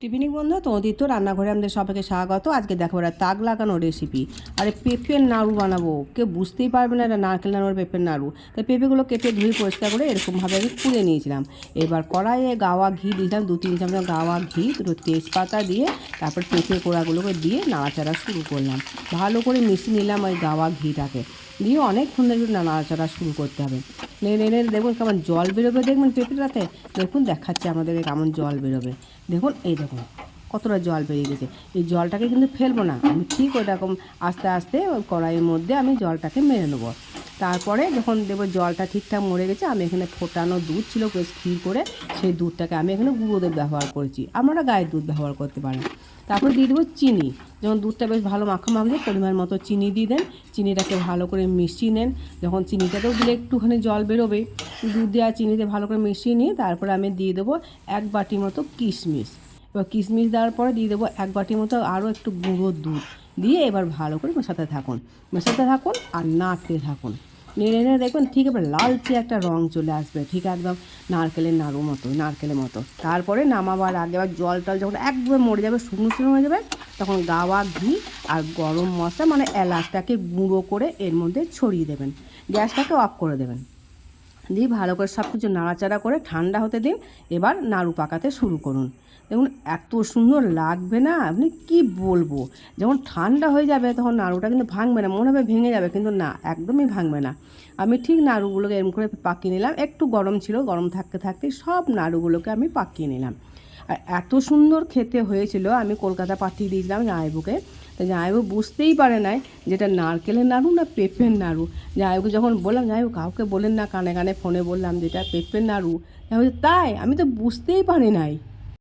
টিফিনিক বন্ধু তোমাদের তো রান্নাঘরে আমাদের সবাইকে স্বাগত। আজকে দেখো ওরা তাক লাগানো রেসিপি। আরে পেঁপের নাড়ু বানাবো, কেউ বুঝতেই পারবে না এটা নারকেল নাড়ু আর পেঁপের নাড়ু। তাই পেঁপেগুলো কেটে ধুয়ে পরিষ্কার করে এরকমভাবে আমি পুড়ে নিয়েছিলাম। এবার কড়াইয়ে গাওয়া ঘি দিয়েছিলাম, 2-3 চামচ গাওয়া ঘি, দুটো তেজপাতা দিয়ে তারপর পেঁপে কোড়াগুলোকে দিয়ে নাড়াচাড়া শুরু করলাম। ভালো করে মিশিয়ে নিলাম ওই গাওয়া ঘিটাকে দিয়ে অনেকক্ষণ ধরে নাড়াচাড়া শুরু করতে হবে। নেড়ে নেড়ে দেখুন কেমন জল বেরোবে, দেখবেন পেঁপেটাতে দেখুন দেখাচ্ছে আমাদেরকে কেমন জল বেরোবে। দেখুন এই দেখুন কতটা জল বেরিয়ে গেছে। এই জলটাকে কিন্তু ফেলবো না, আমি ঠিক ওইরকম আস্তে আস্তে ওই কড়াইয়ের মধ্যে আমি জলটাকে মেরে নেবো। তারপরে যখন দেবো জলটা ঠিকঠাক মরে গেছে, আমি এখানে ফোটানো দুধ ছিল বেশ ক্ষীর করে, সেই দুধটাকে আমি এখানে গুঁড়ো দুধ ব্যবহার করেছি, আপনারা গায়ের দুধ ব্যবহার করতে পারেন। তারপরে দিয়ে দেবো চিনি। যখন দুধটা বেশ ভালো মাখবে পরিমাণ মতো চিনি দিয়ে দেন, চিনিটাকে ভালো করে মিশিয়ে নেন। যখন চিনিটাতেও দিলে একটুখানি জল বেরোবে, দুধ দেওয়া চিনিতে ভালো করে মিশিয়ে নিয়ে তারপরে আমি দিয়ে দেবো 1 বাটি মতো কিশমিশ। এবার কিশমিশ দেওয়ার পরে দিয়ে দেবো 1 বাটি মতো আরও একটু গুঁড়ো দুধ দিয়ে এবার ভালো করে মেশাতে থাকুন আর নাড়তে থাকুন। নেড়ে নেড়ে দেখবেন ঠিক এবার লালচে একটা রং চলে আসবে, ঠিক একদম নারকেলের নাড়ু মতো, নারকেলের মতো। তারপরে নামাবার আগে এবার জল টল যখন একদম মরে যাবে, শুকনো শুকনো হয়ে যাবে, তখন গাওয়া ঘি আর গরম মশলা মানে এলাচটাকে গুঁড়ো করে এর মধ্যে ছড়িয়ে দেবেন। গ্যাসটাকে অফ করে দেবেন, দিয়ে ভালো করে সব কিছু নাড়াচাড়া করে ঠান্ডা হতে দিন। এবার নাড়ু পাকাতে শুরু করুন। দেখুন এত সুন্দর লাগবে না, আপনি কি বলবো। যখন ঠান্ডা হয়ে যাবে তখন নাড়ুটা কিন্তু ভাঙবে না, মনে হবে ভেঙে যাবে, কিন্তু না, একদমই ভাঙবে না। আমি ঠিক নাড়ুগুলোকে এরকম করে পাকিয়ে নিলাম, একটু গরম ছিল, গরম থাকতে থাকতে সব নাড়ুগুলোকে আমি পাকিয়ে নিলাম। আর এত সুন্দর খেতে হয়েছিল, আমি কলকাতা পাঠিয়ে দিয়েছিলাম জামাইবাবুকে। তো জামাইবাবু বুঝতেই পারে নাই যেটা নারকেলের নাড়ু না পেঁপের নাড়ু। জামাইবাবুকে যখন বললাম, জামাইবাবু কাউকে বলেন না, কানে কানে ফোনে বললাম যেটা পেঁপের নাড়ু, তাই আমি তো বুঝতেই পারি নাই।